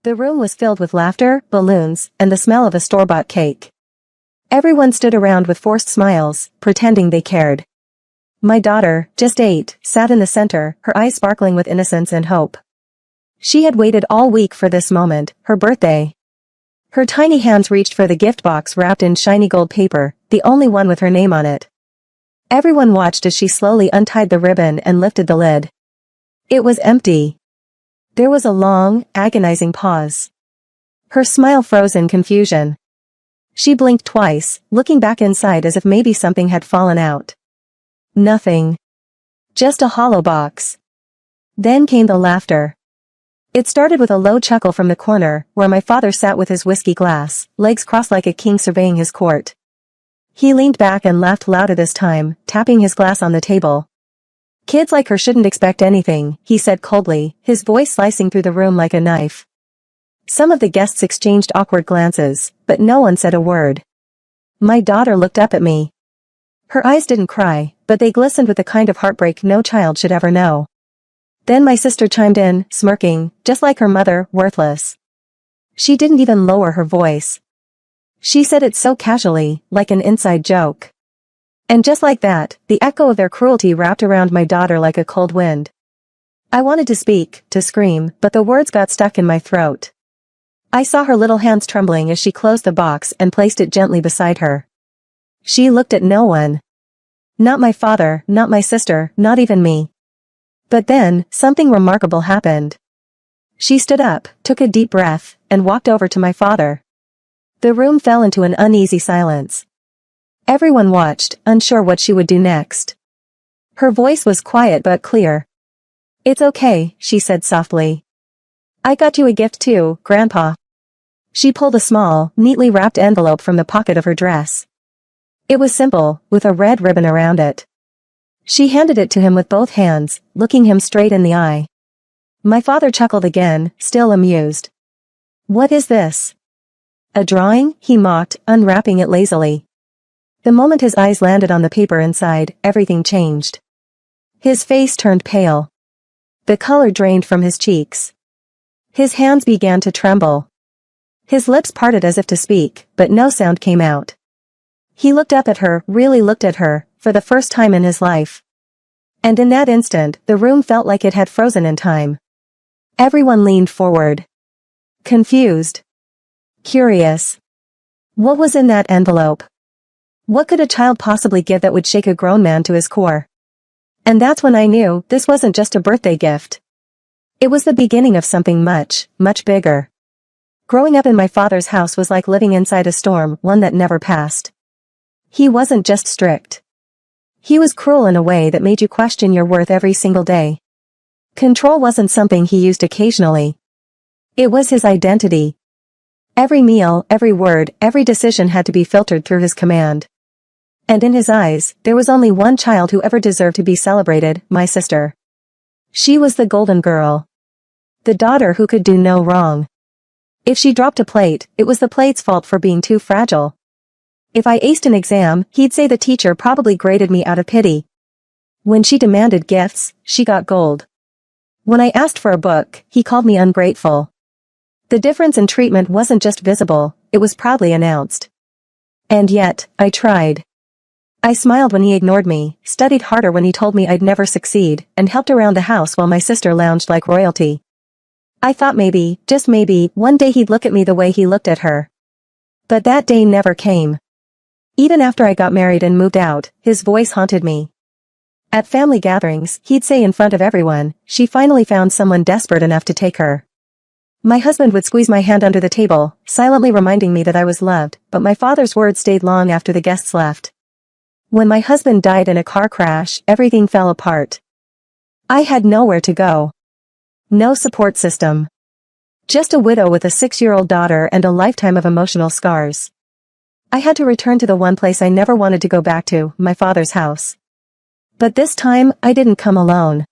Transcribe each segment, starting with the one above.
The room was filled with laughter, balloons, and the smell of a store-bought cake. Everyone stood around with forced smiles, pretending they cared. My daughter, just 8, sat in the center, her eyes sparkling with innocence and hope. She had waited all week for this moment, her birthday. Her tiny hands reached for the gift box wrapped in shiny gold paper, the only one with her name on it. Everyone watched as she slowly untied the ribbon and lifted the lid. It was empty. There was a long, agonizing pause. Her smile froze in confusion. She blinked twice, looking back inside as if maybe something had fallen out. Nothing. Just a hollow box. Then came the laughter. It started with a low chuckle from the corner, where my father sat with his whiskey glass, legs crossed like a king surveying his court. He leaned back and laughed louder this time, tapping his glass on the table. "Kids like her shouldn't expect anything," he said coldly, his voice slicing through the room like a knife. Some of the guests exchanged awkward glances, but no one said a word. My daughter looked up at me. Her eyes didn't cry, but they glistened with the kind of heartbreak no child should ever know. Then my sister chimed in, smirking, just like her mother, worthless. She didn't even lower her voice. She said it so casually, like an inside joke. And just like that, the echo of their cruelty wrapped around my daughter like a cold wind. I wanted to speak, to scream, but the words got stuck in my throat. I saw her little hands trembling as she closed the box and placed it gently beside her. She looked at no one. Not my father, not my sister, not even me. But then, something remarkable happened. She stood up, took a deep breath, and walked over to my father. The room fell into an uneasy silence. Everyone watched, unsure what she would do next. Her voice was quiet but clear. "It's okay," she said softly. "I got you a gift too, Grandpa." She pulled a small, neatly wrapped envelope from the pocket of her dress. It was simple, with a red ribbon around it. She handed it to him with both hands, looking him straight in the eye. My father chuckled again, still amused. "What is this?" "A drawing?" he mocked, unwrapping it lazily. The moment his eyes landed on the paper inside, everything changed. His face turned pale. The color drained from his cheeks. His hands began to tremble. His lips parted as if to speak, but no sound came out. He looked up at her, really looked at her, for the first time in his life. And in that instant, the room felt like it had frozen in time. Everyone leaned forward. Confused. Curious. What was in that envelope? What could a child possibly give that would shake a grown man to his core? And that's when I knew this wasn't just a birthday gift. It was the beginning of something much, much bigger. Growing up in my father's house was like living inside a storm, one that never passed. He wasn't just strict. He was cruel in a way that made you question your worth every single day. Control wasn't something he used occasionally. It was his identity. Every meal, every word, every decision had to be filtered through his command. And in his eyes, there was only one child who ever deserved to be celebrated, my sister. She was the golden girl. The daughter who could do no wrong. If she dropped a plate, it was the plate's fault for being too fragile. If I aced an exam, he'd say the teacher probably graded me out of pity. When she demanded gifts, she got gold. When I asked for a book, he called me ungrateful. The difference in treatment wasn't just visible, it was proudly announced. And yet, I tried. I smiled when he ignored me, studied harder when he told me I'd never succeed, and helped around the house while my sister lounged like royalty. I thought maybe, just maybe, one day he'd look at me the way he looked at her. But that day never came. Even after I got married and moved out, his voice haunted me. At family gatherings, he'd say in front of everyone, "She finally found someone desperate enough to take her." My husband would squeeze my hand under the table, silently reminding me that I was loved, but my father's words stayed long after the guests left. When my husband died in a car crash, everything fell apart. I had nowhere to go. No support system. Just a widow with a 6-year-old daughter and a lifetime of emotional scars. I had to return to the one place I never wanted to go back to, my father's house. But this time, I didn't come alone.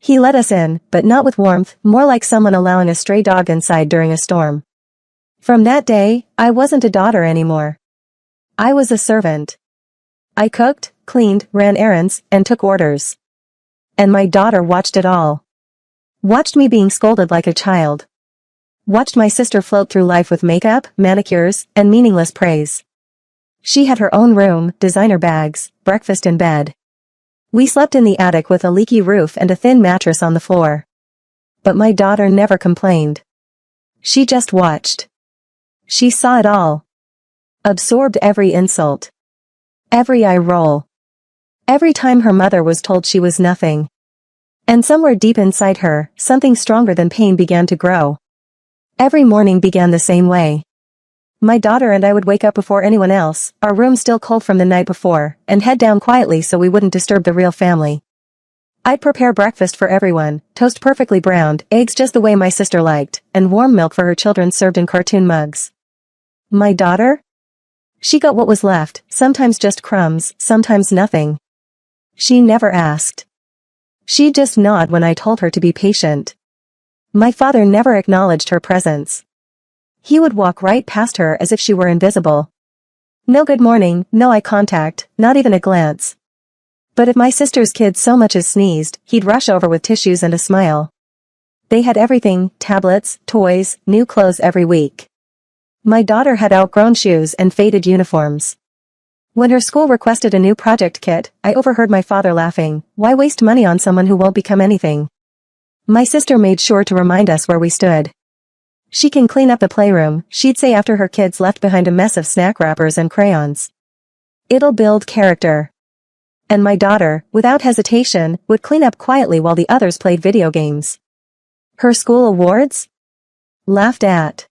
He let us in, but not with warmth, more like someone allowing a stray dog inside during a storm. From that day, I wasn't a daughter anymore. I was a servant. I cooked, cleaned, ran errands, and took orders. And my daughter watched it all. Watched me being scolded like a child. Watched my sister float through life with makeup, manicures, and meaningless praise. She had her own room, designer bags, breakfast in bed. We slept in the attic with a leaky roof and a thin mattress on the floor. But my daughter never complained. She just watched. She saw it all. Absorbed every insult. Every eye roll. Every time her mother was told she was nothing. And somewhere deep inside her, something stronger than pain began to grow. Every morning began the same way. My daughter and I would wake up before anyone else, our room still cold from the night before, and head down quietly so we wouldn't disturb the real family. I'd prepare breakfast for everyone, toast perfectly browned, eggs just the way my sister liked, and warm milk for her children served in cartoon mugs. My daughter? She got what was left, sometimes just crumbs, sometimes nothing. She never asked. She'd just nod when I told her to be patient. My father never acknowledged her presence. He would walk right past her as if she were invisible. No good morning, no eye contact, not even a glance. But if my sister's kid so much as sneezed, he'd rush over with tissues and a smile. They had everything, tablets, toys, new clothes every week. My daughter had outgrown shoes and faded uniforms. When her school requested a new project kit, I overheard my father laughing, "Why waste money on someone who won't become anything?" My sister made sure to remind us where we stood. "She can clean up the playroom," she'd say after her kids left behind a mess of snack wrappers and crayons. "It'll build character." And my daughter, without hesitation, would clean up quietly while the others played video games. Her school awards? Laughed at.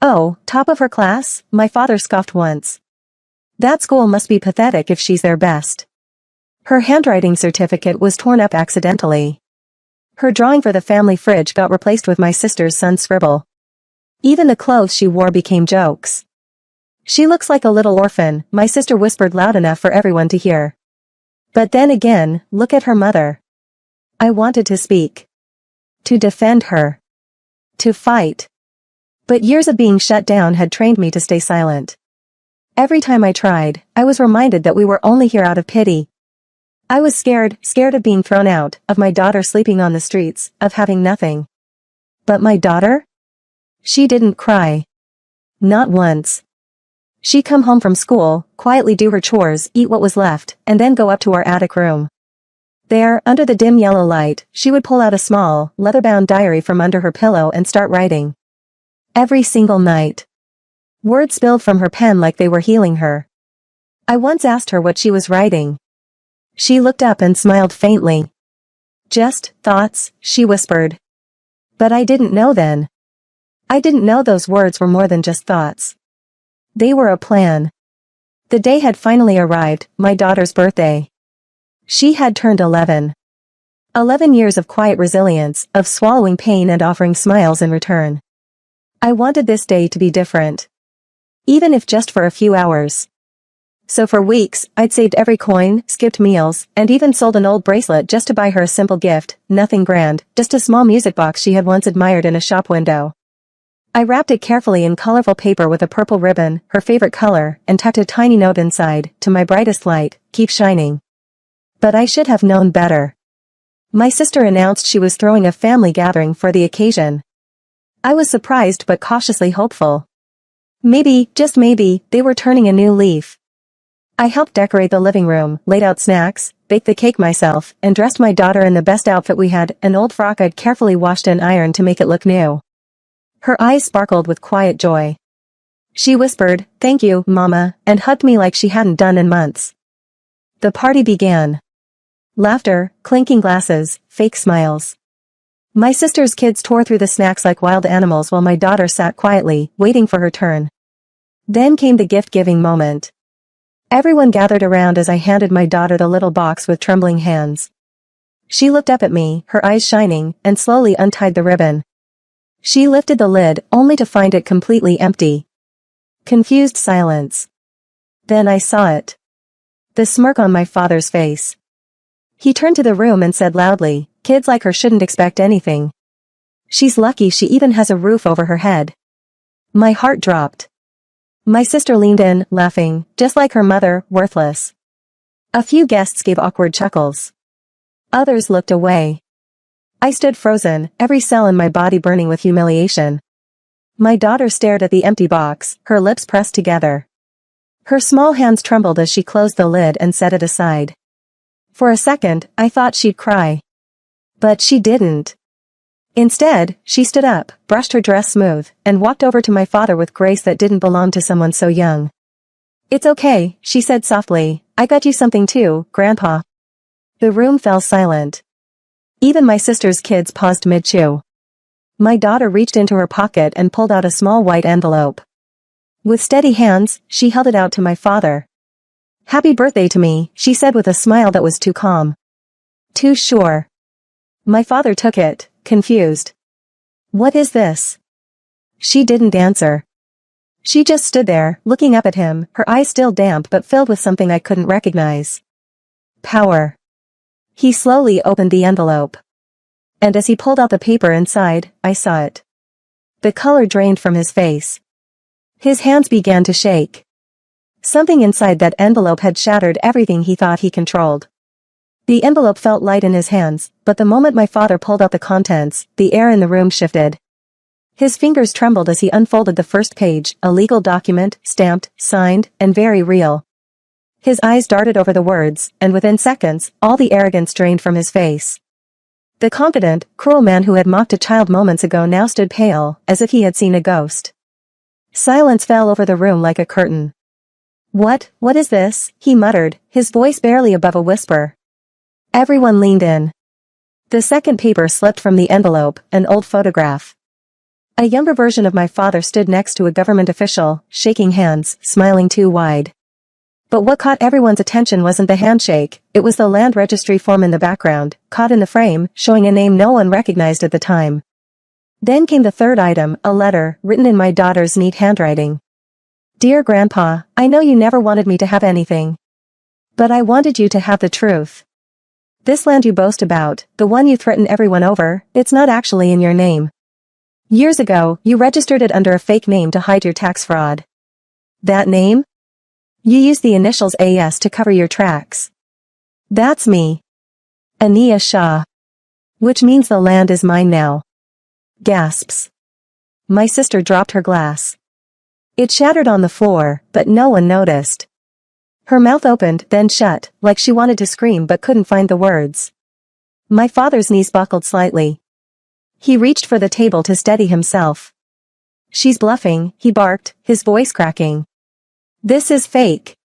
"Oh, top of her class?" my father scoffed once. "That school must be pathetic if she's their best." Her handwriting certificate was torn up accidentally. Her drawing for the family fridge got replaced with my sister's son's scribble. Even the clothes she wore became jokes. "She looks like a little orphan," my sister whispered loud enough for everyone to hear. But then again, look at her mother. I wanted to speak. To defend her. To fight. But years of being shut down had trained me to stay silent. Every time I tried, I was reminded that we were only here out of pity. I was scared of being thrown out, of my daughter sleeping on the streets, of having nothing. But my daughter? She didn't cry. Not once. She'd come home from school, quietly do her chores, eat what was left, and then go up to our attic room. There, under the dim yellow light, she would pull out a small, leather-bound diary from under her pillow and start writing. Every single night. Words spilled from her pen like they were healing her. I once asked her what she was writing. She looked up and smiled faintly. "Just thoughts," she whispered. But I didn't know then. I didn't know those words were more than just thoughts. They were a plan. The day had finally arrived, my daughter's birthday. She had turned 11. 11 years of quiet resilience, of swallowing pain and offering smiles in return. I wanted this day to be different. Even if just for a few hours. So for weeks, I'd saved every coin, skipped meals, and even sold an old bracelet just to buy her a simple gift, nothing grand, just a small music box she had once admired in a shop window. I wrapped it carefully in colorful paper with a purple ribbon, her favorite color, and tucked a tiny note inside, "To my brightest light, keep shining." But I should have known better. My sister announced she was throwing a family gathering for the occasion. I was surprised but cautiously hopeful. Maybe, just maybe, they were turning a new leaf. I helped decorate the living room, laid out snacks, baked the cake myself, and dressed my daughter in the best outfit we had, an old frock I'd carefully washed and ironed to make it look new. Her eyes sparkled with quiet joy. She whispered, "Thank you, Mama," and hugged me like she hadn't done in months. The party began. Laughter, clinking glasses, fake smiles. My sister's kids tore through the snacks like wild animals while my daughter sat quietly, waiting for her turn. Then came the gift-giving moment. Everyone gathered around as I handed my daughter the little box with trembling hands. She looked up at me, her eyes shining, and slowly untied the ribbon. She lifted the lid, only to find it completely empty. Confused silence. Then I saw it. The smirk on my father's face. He turned to the room and said loudly, "Kids like her shouldn't expect anything. She's lucky she even has a roof over her head." My heart dropped. My sister leaned in, laughing, just like her mother, worthless. A few guests gave awkward chuckles. Others looked away. I stood frozen, every cell in my body burning with humiliation. My daughter stared at the empty box, her lips pressed together. Her small hands trembled as she closed the lid and set it aside. For a second, I thought she'd cry. But she didn't. Instead, she stood up, brushed her dress smooth, and walked over to my father with grace that didn't belong to someone so young. "It's okay," she said softly. "I got you something too, Grandpa." The room fell silent. Even my sister's kids paused mid-chew. My daughter reached into her pocket and pulled out a small white envelope. With steady hands, she held it out to my father. "Happy birthday to me," she said with a smile that was too calm. Too sure. My father took it, confused. "What is this?" She didn't answer. She just stood there, looking up at him, her eyes still damp but filled with something I couldn't recognize. Power. He slowly opened the envelope. And as he pulled out the paper inside, I saw it. The color drained from his face. His hands began to shake. Something inside that envelope had shattered everything he thought he controlled. The envelope felt light in his hands, but the moment my father pulled out the contents, the air in the room shifted. His fingers trembled as he unfolded the first page, a legal document, stamped, signed, and very real. His eyes darted over the words, and within seconds, all the arrogance drained from his face. The confident, cruel man who had mocked a child moments ago now stood pale, as if he had seen a ghost. Silence fell over the room like a curtain. What is this?" he muttered, his voice barely above a whisper. Everyone leaned in. The second paper slipped from the envelope, an old photograph. A younger version of my father stood next to a government official, shaking hands, smiling too wide. But what caught everyone's attention wasn't the handshake, it was the land registry form in the background, caught in the frame, showing a name no one recognized at the time. Then came the third item, a letter, written in my daughter's neat handwriting. "Dear Grandpa, I know you never wanted me to have anything. But I wanted you to have the truth. This land you boast about, the one you threaten everyone over, it's not actually in your name. Years ago, you registered it under a fake name to hide your tax fraud. That name? You used the initials AS to cover your tracks. That's me. Ania Shah. Which means the land is mine now." Gasps. My sister dropped her glass. It shattered on the floor, but no one noticed. Her mouth opened, then shut, like she wanted to scream but couldn't find the words. My father's knees buckled slightly. He reached for the table to steady himself. "She's bluffing," he barked, his voice cracking. "This is fake."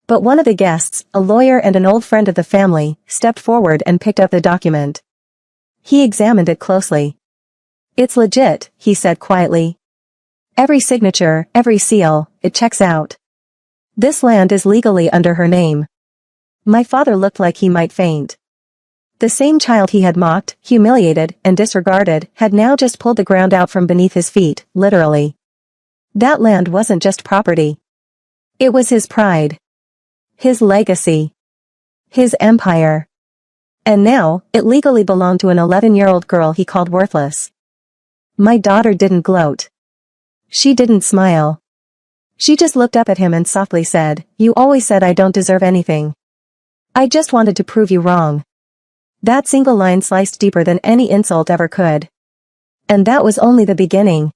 But one of the guests, a lawyer and an old friend of the family, stepped forward and picked up the document. He examined it closely. "It's legit," he said quietly. "Every signature, every seal, it checks out. This land is legally under her name." My father looked like he might faint. The same child he had mocked, humiliated, and disregarded had now just pulled the ground out from beneath his feet, literally. That land wasn't just property. It was his pride. His legacy. His empire. And now, it legally belonged to an 11-year-old girl he called worthless. My daughter didn't gloat. She didn't smile. She just looked up at him and softly said, "You always said I don't deserve anything. I just wanted to prove you wrong." That single line sliced deeper than any insult ever could. And that was only the beginning.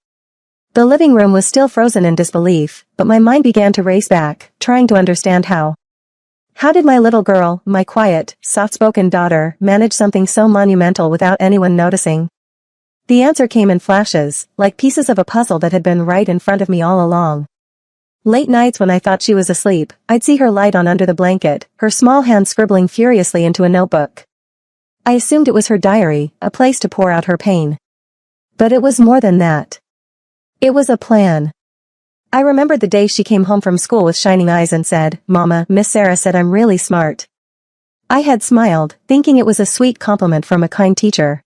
The living room was still frozen in disbelief, but my mind began to race back, trying to understand how. How did my little girl, my quiet, soft-spoken daughter, manage something so monumental without anyone noticing? The answer came in flashes, like pieces of a puzzle that had been right in front of me all along. Late nights when I thought she was asleep, I'd see her light on under the blanket, her small hand scribbling furiously into a notebook. I assumed it was her diary, a place to pour out her pain. But it was more than that. It was a plan. I remembered the day she came home from school with shining eyes and said, "Mama, Miss Sarah said I'm really smart." I had smiled, thinking it was a sweet compliment from a kind teacher.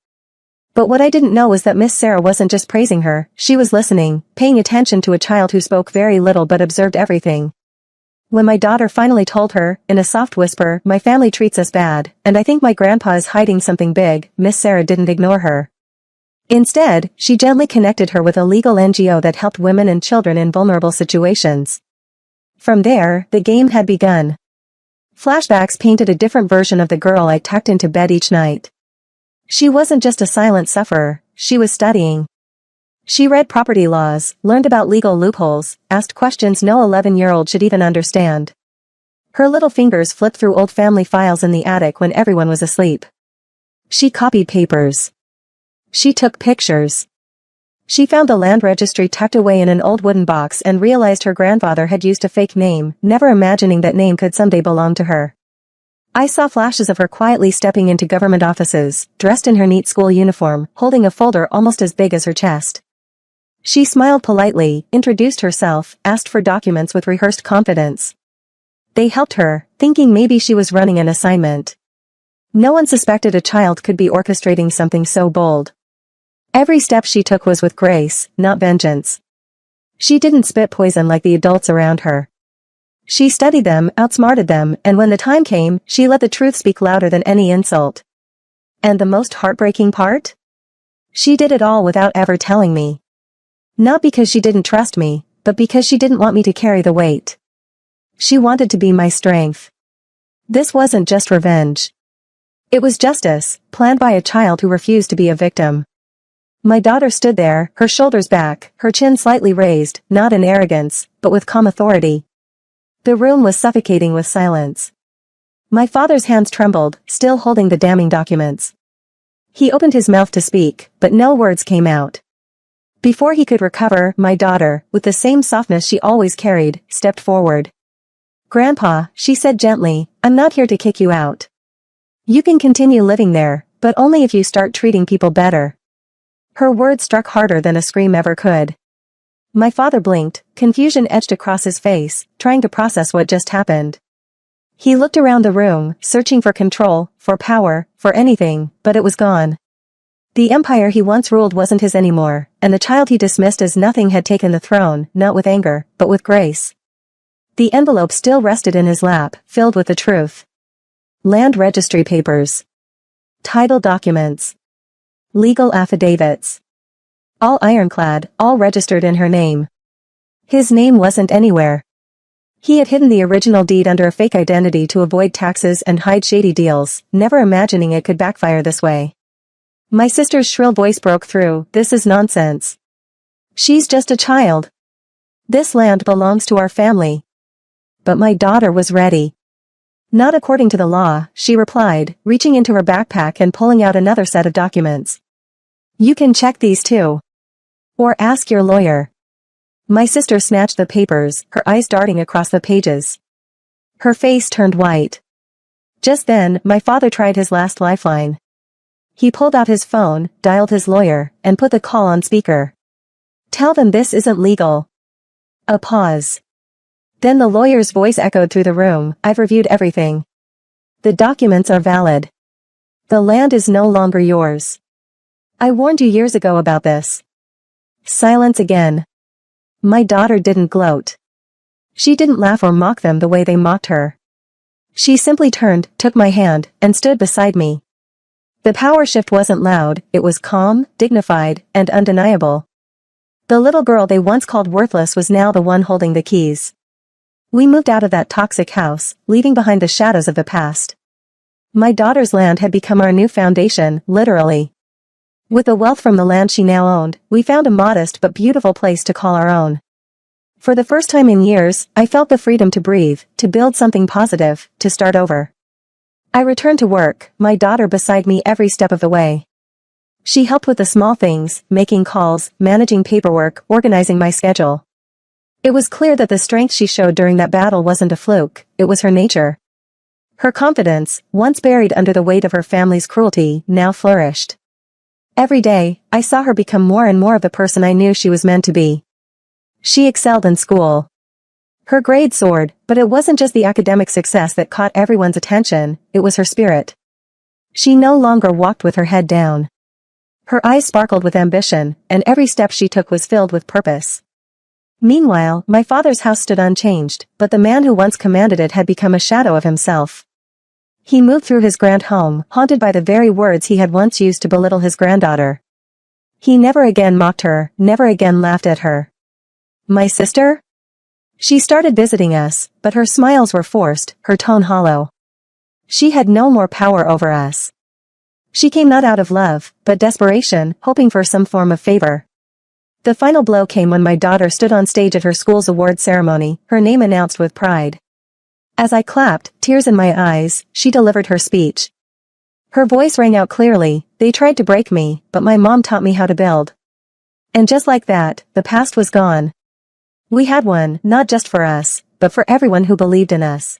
But what I didn't know was that Miss Sarah wasn't just praising her, she was listening, paying attention to a child who spoke very little but observed everything. When my daughter finally told her, in a soft whisper, "My family treats us bad, and I think my grandpa is hiding something big," Miss Sarah didn't ignore her. Instead, she gently connected her with a legal NGO that helped women and children in vulnerable situations. From there, the game had begun. Flashbacks painted a different version of the girl I tucked into bed each night. She wasn't just a silent sufferer, she was studying. She read property laws, learned about legal loopholes, asked questions no 11-year-old should even understand. Her little fingers flipped through old family files in the attic when everyone was asleep. She copied papers. She took pictures. She found the land registry tucked away in an old wooden box and realized her grandfather had used a fake name, never imagining that name could someday belong to her. I saw flashes of her quietly stepping into government offices, dressed in her neat school uniform, holding a folder almost as big as her chest. She smiled politely, introduced herself, asked for documents with rehearsed confidence. They helped her, thinking maybe she was running an assignment. No one suspected a child could be orchestrating something so bold. Every step she took was with grace, not vengeance. She didn't spit poison like the adults around her. She studied them, outsmarted them, and when the time came, she let the truth speak louder than any insult. And the most heartbreaking part? She did it all without ever telling me. Not because she didn't trust me, but because she didn't want me to carry the weight. She wanted to be my strength. This wasn't just revenge. It was justice, planned by a child who refused to be a victim. My daughter stood there, her shoulders back, her chin slightly raised, not in arrogance, but with calm authority. The room was suffocating with silence. My father's hands trembled, still holding the damning documents. He opened his mouth to speak, but no words came out. Before he could recover, my daughter, with the same softness she always carried, stepped forward. "Grandpa," she said gently, "I'm not here to kick you out. You can continue living there, but only if you start treating people better." Her words struck harder than a scream ever could. My father blinked, confusion etched across his face, trying to process what just happened. He looked around the room, searching for control, for power, for anything, but it was gone. The empire he once ruled wasn't his anymore, and the child he dismissed as nothing had taken the throne, not with anger, but with grace. The envelope still rested in his lap, filled with the truth. Land registry papers. Title documents. Legal affidavits. All ironclad, all registered in her name. His name wasn't anywhere. He had hidden the original deed under a fake identity to avoid taxes and hide shady deals, never imagining it could backfire this way. My sister's shrill voice broke through, "This is nonsense. She's just a child. This land belongs to our family." But my daughter was ready. "Not according to the law," she replied, reaching into her backpack and pulling out another set of documents. "You can check these too. Or ask your lawyer." My sister snatched the papers, her eyes darting across the pages. Her face turned white. Just then, my father tried his last lifeline. He pulled out his phone, dialed his lawyer, and put the call on speaker. "Tell them this isn't legal." A pause. Then the lawyer's voice echoed through the room, "I've reviewed everything. The documents are valid. The land is no longer yours. I warned you years ago about this." Silence again. My daughter didn't gloat. She didn't laugh or mock them the way they mocked her. She simply turned, took my hand, and stood beside me. The power shift wasn't loud, it was calm, dignified, and undeniable. The little girl they once called worthless was now the one holding the keys. We moved out of that toxic house, leaving behind the shadows of the past. My daughter's land had become our new foundation, literally. With the wealth from the land she now owned, we found a modest but beautiful place to call our own. For the first time in years, I felt the freedom to breathe, to build something positive, to start over. I returned to work, my daughter beside me every step of the way. She helped with the small things, making calls, managing paperwork, organizing my schedule. It was clear that the strength she showed during that battle wasn't a fluke, it was her nature. Her confidence, once buried under the weight of her family's cruelty, now flourished. Every day, I saw her become more and more of the person I knew she was meant to be. She excelled in school. Her grades soared, but it wasn't just the academic success that caught everyone's attention, it was her spirit. She no longer walked with her head down. Her eyes sparkled with ambition, and every step she took was filled with purpose. Meanwhile, my father's house stood unchanged, but the man who once commanded it had become a shadow of himself. He moved through his grand home, haunted by the very words he had once used to belittle his granddaughter. He never again mocked her, never again laughed at her. My sister? She started visiting us, but her smiles were forced, her tone hollow. She had no more power over us. She came not out of love, but desperation, hoping for some form of favor. The final blow came when my daughter stood on stage at her school's award ceremony, her name announced with pride. As I clapped, tears in my eyes, she delivered her speech. Her voice rang out clearly, "They tried to break me, but my mom taught me how to build." And just like that, the past was gone. We had one, not just for us, but for everyone who believed in us.